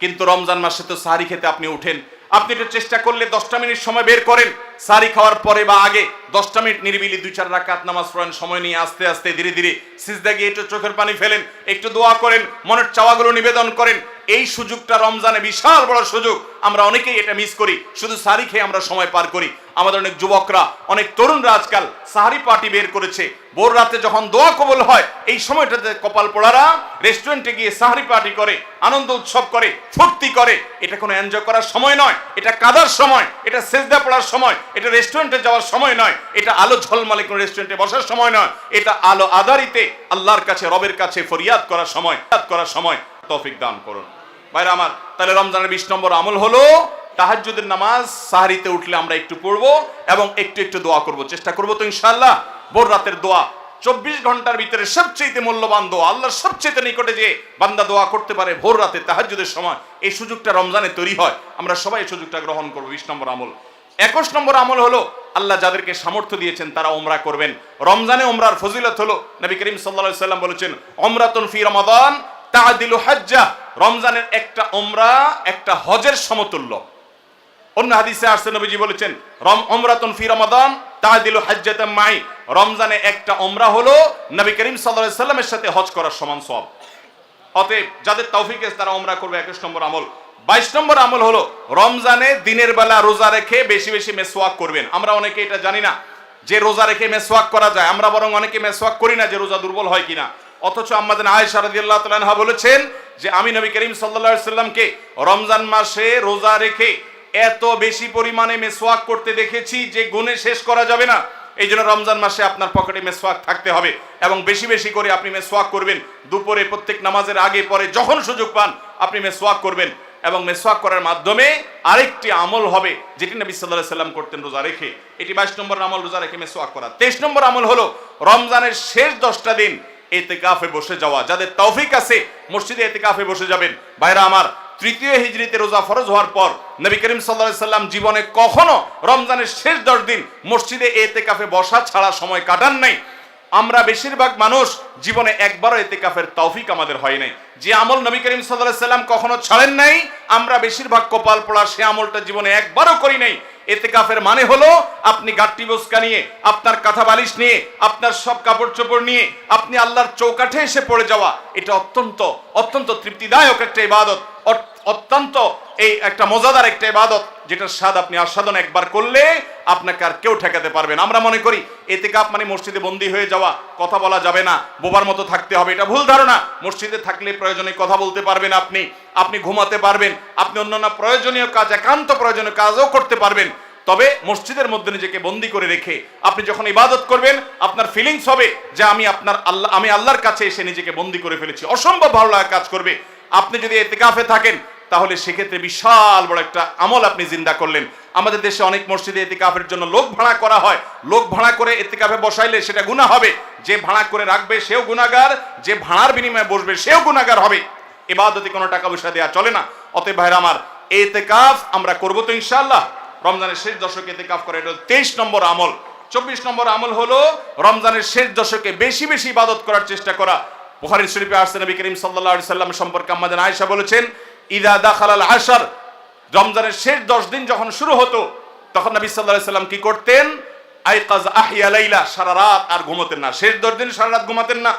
কিন্তু রমজান মাসে তো সাহরি খেতে আপনি উঠেন, আপনি একটু চেষ্টা করলে 10টা মিনিট সময় বের করেন, সাহরি খাওয়ার পরে বা আগে 10টা মিনিট নিরিবিলি 2-4 রাকাত নামাজ পড়েন, সময় নিয়ে আস্তে আস্তে ধীরে ধীরে সিজদা গিয়ে একটু চোখের পানি ফেলেন, একটু দোয়া করেন, মনের চাওয়াগুলো নিবেদন করেন। এই সুযোগটা রমজানে বিশাল বড় সুযোগ। আমরা অনেকেই এটা মিস করি, শুধু সাহরি খেয়ে আমরা সময় পার করি। আমাদের অনেক যুবকরা, অনেক তরুণরা আজকাল সাহরি পার্টি বের করেছে। ভোর রাতে যখন দোয়া কবুল হয় এই সময়টাতে কপাল পোড়ারা রেস্টুরেন্টে গিয়ে সাহরি পার্টি করে, আনন্দ উৎসব করে, ফুর্তি করে। এটা কোনো এনজয় করার সময় নয়, এটা কাদার সময়, এটা সেজদা পড়ার সময়, এটা রেস্টুরেন্টে যাওয়ার সময় নয়, এটা আলো ঝলমলে কোনো রেস্টুরেন্টে বসার সময় নয়, এটা আলো আধারিতে আল্লাহর কাছে, রবের কাছে ফরিয়াদ করার সময়। তৌফিক দান করুন ভাইরা আমার। তাহলে রমজানের 20 নম্বর আমল হলো তাহাজ্জুদের নামাজ সাহরিতে উঠলে আমরা একটু পড়বো এবং একটু একটু দোয়া করব, চেষ্টা করবো তো ইনশাআল্লাহ। ভোর রাতের দোয়া 24 ঘন্টার ভিতরে সবচেয়ে মূল্যবান দোয়া, আল্লাহর সবচেয়ে নিকটে যে বান্দা দোয়া করতে পারে ভোর রাতে তাহাজ্জুদের সময়। এই সুযোগটা রমজানে তৈরি হয়, আমরা সবাই এই সুযোগটা গ্রহণ করবো। 20 নম্বর আমল। 21 নম্বর আমল হলো আল্লাহ যাদেরকে সামর্থ্য দিয়েছেন তারা উমরা করবেন। রমজানে উমরার ফজিলত হলো, নবী করিম সাল্লাল্লাহু আলাইহি ওয়াসাল্লাম বলেছেন, উমরাতুন ফি রমাদান তাআদিলু হাজ্জা, রমজানের একটা উমরা একটা হজের সমতুল্য। অন্য হাদিসে আসছে নবীজি বলেছেন উমরাতুন ফি রমাদান তাআদিলু হাজ্জাতাম মাই, রমজানে একটা উমরা হলো নবী করিম সাল্লাল্লাহু আলাইহি সাল্লামের সাথে হজ করার সমান সওয়াব। অতএব যাদের তৌফিক আছে তারা উমরা করবে 21 নম্বর আমল। 22 নম্বর আমল হলো রমজানে দিনের বেলা রোজা রেখে বেশি বেশি মেসওয়াক করবেন। আমরা অনেকে এটা জানি না যে রোজা রেখে মেসওয়াক করা যায়, আমরা বরং অনেকে মেসওয়াক করি না যে রোজা দুর্বল হয় কিনা। অথচ আম্মাজান আয়েশা রাদিয়াল্লাহু তাআলা আনহা বলেছেন যে আমি নবী করিম সাল্লাল্লাহু আলাইহি সাল্লামকে রমজান মাসে রোজা রেখে এত বেশি পরিমাণে মেসওয়াক করতে দেখেছি যে গুণে শেষ করা যাবে না। এই জন্য রমজান মাসে আপনার পকেটে মেসওয়াক থাকতে হবে এবং বেশি বেশি করে আপনি মেসওয়াক করবেন। দুপুরে প্রত্যেক নামাজের আগে পরে যখন সুযোগ পান আপনি মেসওয়াক করবেন এবং মেসওয়াক করার মাধ্যমে আরেকটি আমল হবে যেটি নবী সাল্লাল্লাহু আলাইহি সাল্লাম করতেন রোজা রেখে। এটি 22 নম্বর আমল, রোজা রেখে মেসওয়াক করা। 23 নম্বর আমল হলো রমজানের শেষ 10টা দিন ইতিকাফে বসে যাওয়া। যাদের তৌফিক আছে মসজিদে ইতিকাফে বসে যাবেন। ভাইরা আমার, তৃতীয় হিজরিতে রোজা ফরজ হওয়ার পর নবী করিম সাল্লাল্লাহু আলাইহি সাল্লাম জীবনে কখনো রমজানের শেষ 10 দিন মসজিদে ইতিকাফে বসা ছাড়া সময় কাটান নাই। আমরা বেশিরভাগ মানুষ জীবনে একবারও ইতিকাফের তৌফিক আমাদের হয় নাই। যে আমল নবী করিম সাল্লাল্লাহু আলাইহি সাল্লাম কখনো ছাড়েন নাই, আমরা বেশিরভাগ কপাল পোড়া সে আমলটা জীবনে একবারও করি নাই। ইতিকাফের মানে হলো আপনি গাট্টি বস্কা নিয়ে, আপনার কাঁথা বালিশ নিয়ে, আপনার সব কাপড় চোপড় নিয়ে আপনি আল্লাহর চৌকাঠে এসে পড়ে যাওয়া। এটা অত্যন্ত অত্যন্ত তৃপ্তিদায়ক একটা ইবাদত, অত্যন্ত এই একটা মজাদার একটা ইবাদত যেটার স্বাদ আপনি আস্বাদন একবার করলে আপনাকে আর কেউ ঠেকাতে পারবে না। আমরা মনে করি ইতিকাফ মানে মসজিদে বন্দী হয়ে যাওয়া, কথা বলা যাবে না, বোবার মতো থাকতে হবে। এটা ভুল ধারণা। মসজিদে থাকলে প্রয়োজনে কথা বলতে পারবেন, আপনি ঘুমাতে পারবেন, আপনি অন্যান্য প্রয়োজনীয় কাজ, একান্ত প্রয়োজনীয় কাজও করতে পারবেন। তবে মসজিদের মধ্যে নিজেকে বন্দী করে রেখে আপনি যখন ইবাদত করবেন আপনার ফিলিংস হবে যে আমি আল্লাহর কাছে এসে নিজেকে বন্দী করে ফেলেছি। অসম্ভব ভালো লাগা কাজ করবে। আপনি যদি ইতিকাফে থাকেন তাহলে সেক্ষেত্রে বিশাল বড় একটা আমল আপনি জিন্দা করলেন। আমাদের দেশে অনেক মসজিদে ইতিকাফের জন্য লোক ভাড়া করা হয়। লোক ভাড়া করে ইতিকাফে বসাইলে সেটা গুনাহ হবে। যে ভাড়া করে রাখবে সেও গুনাহগার, যে ভাড়ার বিনিময়ে বসবে সেও গুনাহগার হবে। ইবাদতে কোনো টাকা পয়সা দেওয়া চলে না। অতএব ভাইরা আমার, ইতিকাফ আমরা করব তো ইনশাআল্লাহ। রমজানের শেষ দশকে ইতিকাফ করে, এটা 23 নম্বর আমল। 24 নম্বর আমল হলো রমজানের শেষ দশকে বেশি বেশি ইবাদত করার চেষ্টা করা। বুখারী শরীফে আসছে নবী করিম সাল্লাল্লাহু আলাইহি সাল্লাম সম্পর্কে আম্মা জান আয়েশা বলেছেন, ইদা দাখালাল আশর, রমজানের শেষ 10 দিন যখন শুরু হতো তখন নবী সাল্লাল্লাহু আলাইহি সাল্লাম কি করতেন? আইকাজ আহিয়া লাইলা, সারা রাত আর ঘুমাতেন না। শেষ 10 দিন সারা রাত ঘুমাতেন না।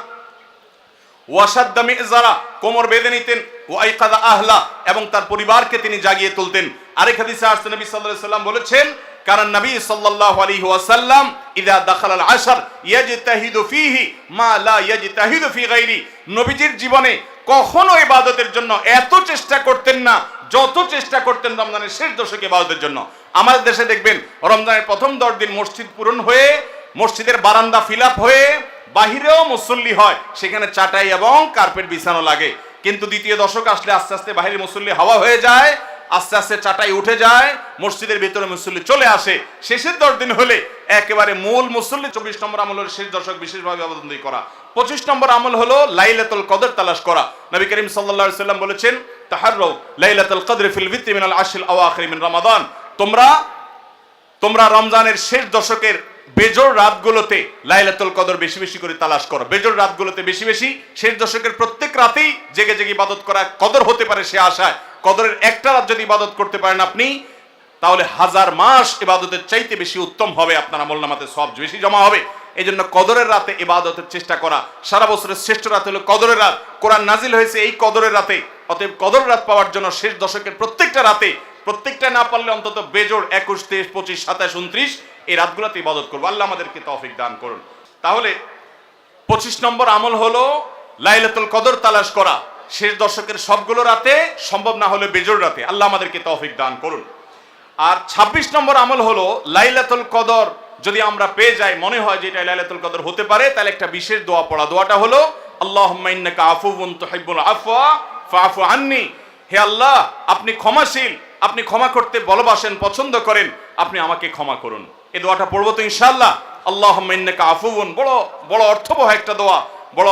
ওয়াসাদ্দা মিজারা, কোমর বেঁধে নিতেন। ওয়াইকাযা আহলা, এবং তার পরিবারকে তিনি জাগিয়ে তুলতেন। আরেক হাদিসে আসছে নবী সাল্লাল্লাহু আলাইহি সাল্লাম বলেছেন, কারণ নবী সাল্লাল্লাহু আলাইহি ওয়াসাল্লাম ইযা দাখালাল আশর ইয়াজতাহিদু ফীহি মা লা ইয়াজতাহিদু ফী গায়রি, নবীজির জীবনে কখনো ইবাদতের জন্য এত চেষ্টা করতেন না যত চেষ্টা করতেন রমজানের শেষ দশকে ইবাদতের জন্য। আমাদের দেশে দেখবেন রমজানের প্রথম 10 দিন মসজিদ পূরণ হয়ে, মসজিদের বারান্দা ফিল আপ হয়ে, বাহিরেও মুসল্লি হয়, সেখানে চাটাই এবং কার্পেট বিছানো লাগে। কিন্তু দ্বিতীয় দশক আসলে আস্তে আস্তে বাহিরে মুসল্লি হাওয়া হয়ে যায়, আস্তে আস্তে চাটাই উঠে যায়, মসজিদের ভিতরে মুসল্লি চলে আসে। শেষের 10 দিন হলে একেবারে মূল মুসল্লি। 24 নম্বর আমল হলো শেষ দশক বিশেষভাবে ইবাদতবন্দি করা। 25 নম্বর আমল হলো লাইলাতুল কদর তালাশ করা। নবী করিম সাল্লাল্লাহু আলাইহি সাল্লাম বলেছেন, তাহাররু লাইলাতুল কদর ফিল ভিত্রি মিনাল আশরিল আওয়াখির মিন রমাদান, তোমরা রমজানের শেষ দশকের বেজোড় রাতগুলোতে লাইলাতুল কদর বেশি বেশি করে তালাশ করো। বেজোড় রাতগুলোতে বেশি বেশি, শেষ দশকের প্রত্যেক রাতেই জেগে জেগে ইবাদত করা কদর হতে পারে সে আশায়। কদরের একটা রাত যদি ইবাদত করতে পারেন আপনি, তাহলে 1000 মাস ইবাদতের চাইতে বেশি উত্তম হবে, আপনার আমলনামাতে সওয়াব বেশি জমা হবে। এই জন্য কদরের রাতে ইবাদতের চেষ্টা করা। সারা বছরের শ্রেষ্ঠ রাত হলো কদরের রাত। কোরআন নাজিল হয়েছে এই কদরের রাতে। অতএব কদর রাত পাওয়ার জন্য শেষ দশকের প্রত্যেকটা রাতে, প্রত্যেকটা না পারলে অন্তত বেজোড় 21, 23, 25, 27, 29 এই রাতগুলোতে ইবাদত করবো। আল্লাহ আমাদেরকে তৌফিক দান করুন। তাহলে 25 নম্বর আমল হলো লাইলাতুল কদর তালাশ করা। শেষ দশকের সবগুলো রাতে, সম্ভব না হলে বেজোড় রাতে। আল্লাহ আমাদেরকে তৌফিক দান করুন। আর 26 নম্বর আমল হলো লাইলাতুল কদর যদি আমরা পেয়ে যাই, মনে হয় যে এটা লাইলাতুল কদর হতে পারে, তাহলে একটা বিশেষ দোয়া পড়া। দোয়াটা হলো আল্লাহুম্মা ইন্নাকা আফুউন তুহিব্বুল আফওয়া ফাআফু আন্নি, হে আল্লাহ আপনি ক্ষমাশীল, আপনি ক্ষমা করতে ভালোবাসেন, পছন্দ করেন, আপনি আমাকে ক্ষমা করুন। এই দোয়াটা পড়বো তো ইনশাআল্লাহ। আল্লাহুম্মা ইন্নাকা আফুউন, বড় বড় অর্থবহ একটা দোয়া, বড়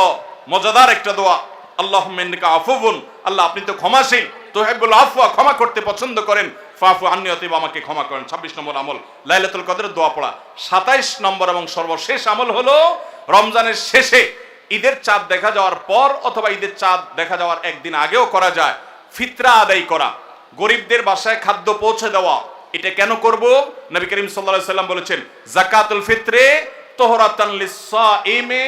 মজাদার একটা দোয়া। আল্লাহুম্মা ইন্নাকা আফুউন, আল্লাহ আপনি তো ক্ষমাশীল, তুহিব্বুল আফওয়া ক্ষমা করতে পছন্দ করেন, ফাআফু আন্নি অতএব আমাকে ক্ষমা করেন। 26 নম্বর আমল লাইলাতুল কদরের দোয়া পড়া। 27 নম্বর এবং সর্বশেষ আমল হলো রমজানের শেষে, ঈদের চাঁদ দেখা যাওয়ার পর অথবা ঈদের চাঁদ দেখা যাওয়ার একদিন আগেও করা যায়, ফিতরা আদায় করা। গরিবদের বাসায় খাদ্য পৌঁছে দেওয়া, এটা কেন করব? নবী করিম সাল্লাল্লাহু আলাইহি সাল্লাম বলেছেন, যাকাতুল ফিত্রে তুহরাতান লিস-সাইমি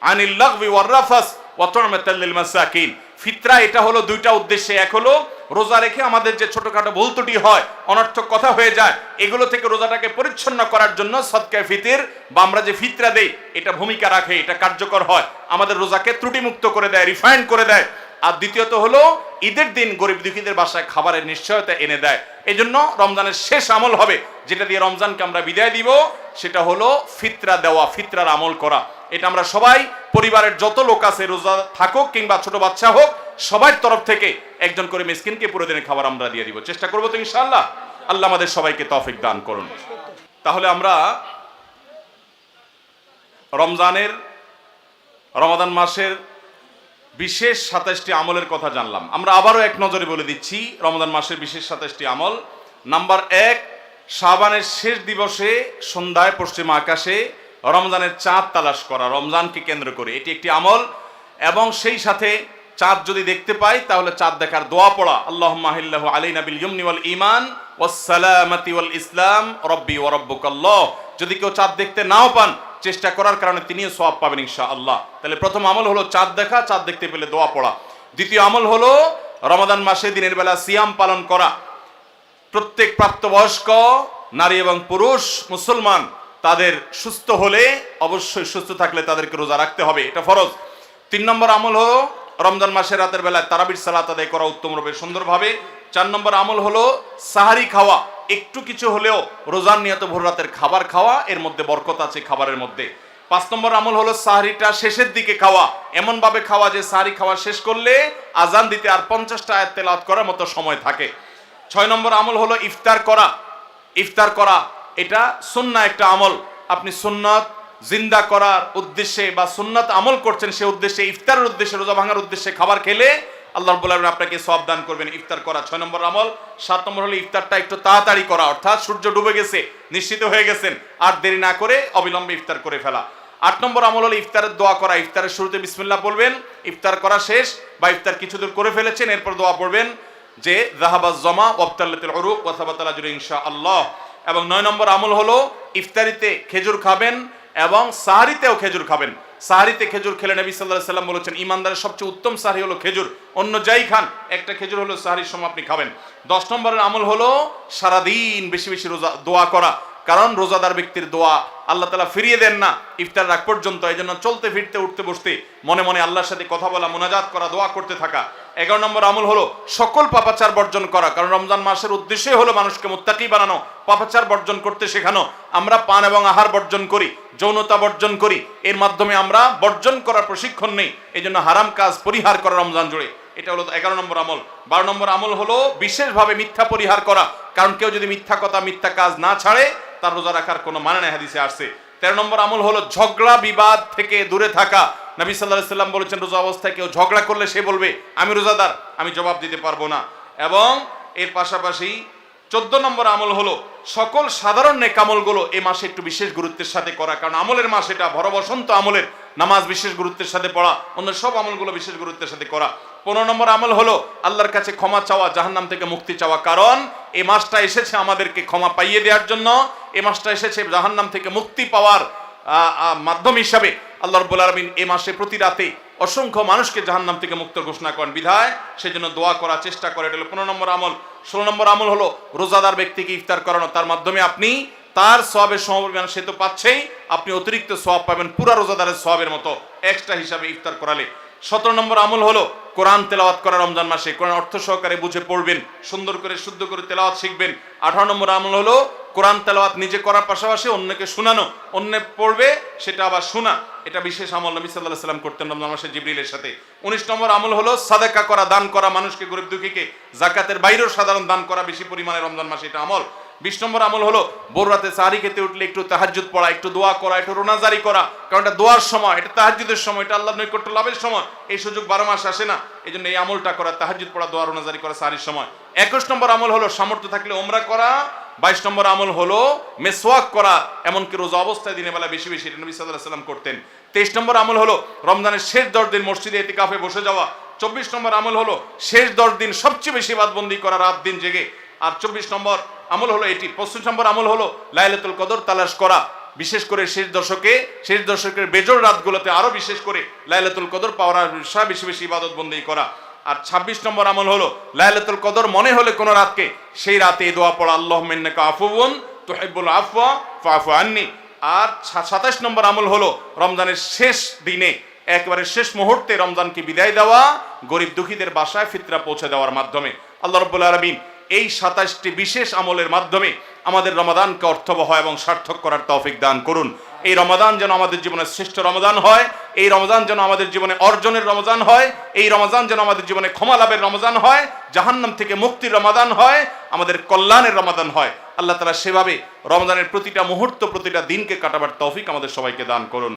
আনিল লাগবি ওয়ার রাফাস ওয়া তু'মাতাল লিল মাসাকিন। ফিতরা এটা হলো দুইটা উদ্দেশ্যে। এক হলো রোজা রেখে আমাদের যে ছোটখাটো ভুল ত্রুটি হয়, অনর্থক কথা হয়ে যায়, এগুলো থেকে রোজাটাকে পরিচ্ছন্ন করার জন্য সদকায়ে ফিতর বা আমরা যে ফিতরা দেই এটা ভূমিকা রাখে, এটা কার্যকর হয়, আমাদের রোজাকে ত্রুটিমুক্ত করে দেয়, রিফাইন্ড করে দেয়। আর দ্বিতীয়ত হলো ঈদের দিন গরিব দুঃখীদের বাসায় খাবারের নিশ্চয়তা এনে দেয়। এজন্য রমজানের শেষ আমল হবে যেটা দিয়ে রমজানকে আমরা বিদায় দিব, সেটা হলো ফিতরা দেওয়া, ফিতরার আমল করা। এটা আমরা সবাই, পরিবারের যত লোক আছে, রোজা থাকুক কিংবা ছোট বাচ্চা হোক, সবার তরফ থেকে একজন করে মিসকিনকে পুরো দিনের খাবার আমরা দিয়ে দিব। চেষ্টা করবো তো ইনশাআল্লাহ। আল্লাহ আমাদের সবাইকে তৌফিক দান করুন। তাহলে আমরা রমাদান মাসের বিশেষ 27টি আমলের কথা জানলাম। আমরা আবারও এক নজরে বলে দিচ্ছি রমাদান মাসের বিশেষ 27টি আমল। নাম্বার 1, শাবানের শেষ দিবসে সন্ধ্যায় পশ্চিম আকাশে রমজানের চাঁদ তালাশ করা, রমজানকে কেন্দ্র করে, এটি একটি আমল। এবং সেই সাথে চাঁদ যদি দেখতে পাই তাহলে চাঁদ দেখার দোয়া পড়া, আল্লাহুম্মা আহিল্লাহু আলাইনা বিল ইয়ুমনি ওয়াল ঈমান ওয়াস সালামাতি ওয়াল ইসলাম রব্বি ওয়া রাব্বুকাল্লাহ। যদি কেউ চাঁদ দেখতে নাও পান, চেষ্টা করার কারণে তিনিও সওয়াব পাবেন ইনশাআল্লাহ। তাহলে প্রথম আমল হলো চাঁদ দেখা, চাঁদ দেখতে পেলে দোয়া পড়া। দ্বিতীয় আমল হলো রমাদান মাসে দিনের বেলা সিয়াম পালন করা। প্রত্যেক প্রাপ্তবয়স্ক নারী এবং পুরুষ মুসলমান তাদের সুস্থ হলে, অবশ্যই সুস্থ থাকলে তাদেরকে রোজা রাখতে হবে, এটা ফরজ। 3 নম্বর আমল হলো রমজান মাসের রাতের বেলায় তারাবির সালাত আদায় করা উত্তম রূপে সুন্দরভাবে। 4 নম্বর আমল হলো সাহারি খাওয়া, একটু কিছু হলেও রোজার নিয়ত ভোর রাতের খাবার খাওয়া, এর মধ্যে বরকত আছে খাবারের মধ্যে। 5 নম্বর আমল হলো সাহারিটা শেষের দিকে খাওয়া, এমন ভাবে খাওয়া যে সাহারি খাওয়া শেষ করলে আজান দিতে আর 50টা আয়াত তেলাওয়াত করার মতো সময় থাকে। 6 নম্বর আমল হলো ইফতার করা। ইফতার করা এটা সুন্নাহ একটা আমল। আপনি সুন্নাত জিন্দা করার উদ্দেশ্যে বা সুন্নাত আমল করছেন, সে উদ্দেশ্যে, ইফতারের উদ্দেশ্যে, রোজা ভাঙার উদ্দেশ্যে খাবার খেলে আল্লাহ রাব্বুল আলামিন আপনাকে সওয়াব দান করবেন। ইফতার করা 6 নম্বর আমল। 7 নম্বর হলো ইফতারটা একটু তাড়াতাড়ি করা, অর্থাৎ সূর্য ডুবে গেছে, নিশ্চিত হয়ে গেছেন, আর দেরি না করে অবিলম্বে ইফতার করে ফেলা। 8 নম্বর আমল হলো ইফতারের দোয়া করা। ইফতারের শুরুতে বিসমিল্লাহ বলবেন, ইফতার করা শেষ বা ইফতার কিছু দূর করে ফেলেছেন, এরপর দোয়া পড়বেন যে যাহাবাজ জামা ওয়াবতাল্লাতিল উরুক ওয়া সাবাতাল আজরু ইনশাআল্লাহ। এবং 9 নম্বর আমল হলো ইফতারিতে খেজুর খাবেন এবং সাহারিতেও খেজুর খাবেন। সাহারিতে খেজুর খেলে নবী সাল্লাল্লাহু আলাইহি সাল্লাম বলেছেন, ইমানদারের সবচেয়ে উত্তম সাহারি হলো খেজুর, অন্য যাই খান একটা খেজুর হলো সাহারির সময় আপনি খাবেন। 10 নম্বরের আমল হলো সারাদিন বেশি বেশি রোজা দোয়া করা, কারণ রোজাদার ব্যক্তির দোয়া আল্লাহ তাআলা ফিরিয়ে দেন না ইফতার রাগ পর্যন্ত। এই জন্য চলতে ফিরতে উঠতে বসতে মনে মনে আল্লাহর সাথে কথা বলা, মুনাজাত করা, দোয়া করতে থাকা। 11 নম্বর আমল হলো সকল পাপাচার বর্জন করা, কারণ রমজান মাসের উদ্দেশ্যই হলো মানুষকে মুত্তাকি বানানো, পাপাচার বর্জন করতে শেখানো। আমরা পান এবং আহার বর্জন করি, যৌনতা বর্জন করি, এর মাধ্যমে আমরা বর্জন করার প্রশিক্ষণ নেই। এই জন্য হারাম কাজ পরিহার করা রমজান জুড়ে, এটা হলো 11 নম্বর আমল। 12 নম্বর আমল হলো বিশেষভাবে মিথ্যা পরিহার করা, কারণ কেউ যদি মিথ্যা কথা, মিথ্যা কাজ না ছাড়ে তার রোজা রাখার কোনো মানে নাই, হাদিসে আসছে। 13 নম্বর আমল হলো ঝগড়া বিবাদ থেকে দূরে থাকা। নবী সাল্লাল্লাহু আলাইহি সাল্লাম বলেছেন, রোজা অবস্থায় কেউ ঝগড়া করলে সে বলবে আমি রোজাদার, আমি জবাব দিতে পারবো না। এবং এর পাশাপাশি 14 নম্বর আমল হলো সকল সাধারণ নেক আমলগুলো এই মাসে একটু বিশেষ গুরুত্বের সাথে করা, কারণ আমলের মাস এটা, ভর বসন্ত আমলের। নামাজ বিশেষ গুরুত্বের সাথে পড়া, অন্য সব আমলগুলো বিশেষ গুরুত্বের সাথে করা। 15 নম্বর আমল হলো আল্লাহর কাছে ক্ষমা চাওয়া, জাহান্নাম থেকে মুক্তি চাওয়া, কারণ এই মাসটা এসেছে আমাদেরকে ক্ষমা পাইয়ে দেওয়ার জন্য। এই মাসটা এসেছে জাহান্নাম থেকে মুক্তি পাওয়ার মাধ্যম হিসাবে। আল্লাহ রাব্বুল আলামিন এই মাসে প্রতি রাতে অসংখ্য মানুষকে জাহান্নাম থেকে মুক্ত ঘোষণা করেন, বিধায় সেজন্য দোয়া করা, চেষ্টা করে। এটা হলো 15 নম্বর আমল। 16 নম্বর আমল হলো রোজাদার ব্যক্তিকে ইফতার করানো, তার মাধ্যমে আপনি তার সওয়াবের সমপরিমাণ সে তো পাচ্ছেই, আপনি অতিরিক্ত সওয়াব পাবেন পুরা রোজাদারের সওয়াবের মতো এক্সট্রা হিসাবে ইফতার করালে। 17 নম্বর আমল হলো কোরআন তেলাওয়াত করা রমজান মাসে, কোরআন অর্থ সহকারে বুঝে পড়বেন, সুন্দর করে শুদ্ধ করে তেলাওয়াত শিখবেন। 18 নম্বর আমল হলো কোরআন তেলাওয়াত নিজে করার পাশাপাশি অন্যকে শোনানো, অন্য পড়বে সেটা আবার শোনা, এটা বিশেষ আমল নবী সাল্লাল্লাহু আলাইহি সাল্লাম করতেন রমজান মাসে জিবরিলের সাথে। 19 নম্বর আমল হলো সাদাকা করা, দান করা, মানুষকে গরিব দুঃখীকে যাকাতের বাইরেও সাধারণ দান করা বেশি পরিমাণে রমজান মাসে, এটা আমল। 20 নম্বর আমল হলো ভোর রাতে সাহারি খেতে উঠলে একটু তাহাজ্জুদ পড়া, একটু দোয়া করা, একটু রোনাজারি করা, কারণ এটা দোয়ার সময়, এটা তাহাজ্জুদের সময়, এটা আল্লাহর নৈকট্য লাভের সময়। এই সুযোগ 12 মাস আসে না, এই জন্য এই আমলটা করা, তাহাজ্জুদ পড়া, দোয়া, রোনাজারি করা সাহারির সময়। 21 নম্বর আমল হলো সামর্থ্য থাকলে ওমরা করা। 22 নম্বর আমল হলো মেসওয়াক করা, এমনকি রোজা অবস্থায় দিনের বেলা বেশি বেশি, এটা নবী সাল্লাল্লাহু আলাইহি সাল্লাম করতেন। 23 নম্বর আমল হলো রমজানের শেষ 10 দিন মসজিদে ইতিকাফে বসে যাওয়া। 24 নম্বর আমল হলো শেষ 10 দিন সবচেয়ে বেশি ইবাদতবন্দি করা, রাত দিন জেগে। আর 24 নম্বর আমল হলো এটি, 25 নম্বর আমল হলো লাইলাতুল কদর তালাশ করা, বিশেষ করে শেষ দশকের বেজোড় রাতগুলোতে আরো বিশেষ করে লাইলাতুল কদর পাওয়ার আশা বেশি বেশি ইবাদত বন্দেগী করা। আর 26 নম্বর আমল হলো লাইলাতুল কদর মনে হলে কোনো রাতকে সেই রাতে এই দোয়া পড়া, আল্লাহুম্মা ইন্নাকা আফুউন তুহিব্বুল আফওয়া ফাআফু আন্নি। আর 27 নম্বর আমল হলো রমজানের শেষ দিনে একেবারে শেষ মুহূর্তে রমজানকে বিদায় দেওয়া, গরিব দুঃখীদের বাসায় ফিতরা পৌঁছে দেওয়ার মাধ্যমে। আল্লাহ রাব্বুল আলামিন এই 27টি বিশেষ আমলের মাধ্যমে আমাদের রমাদানকে অর্থবহ এবং সার্থক করার তৌফিক দান করুন। এই রমাদান যেন আমাদের জীবনের শ্রেষ্ঠ রমাদান হয়, এই রমাদান যেন আমাদের জীবনে অর্জনের রমজান হয়, এই রমজান যেন আমাদের জীবনে ক্ষমা লাভের রমজান হয়, জাহান্নাম থেকে মুক্তির রমাদান হয়, আমাদের কল্যাণের রমাদান হয়। আল্লাহ তাআলা সেভাবে রমজানের প্রতিটা মুহূর্ত প্রতিটা দিনকে কাটাবার তৌফিক আমাদের সবাইকে দান করুন।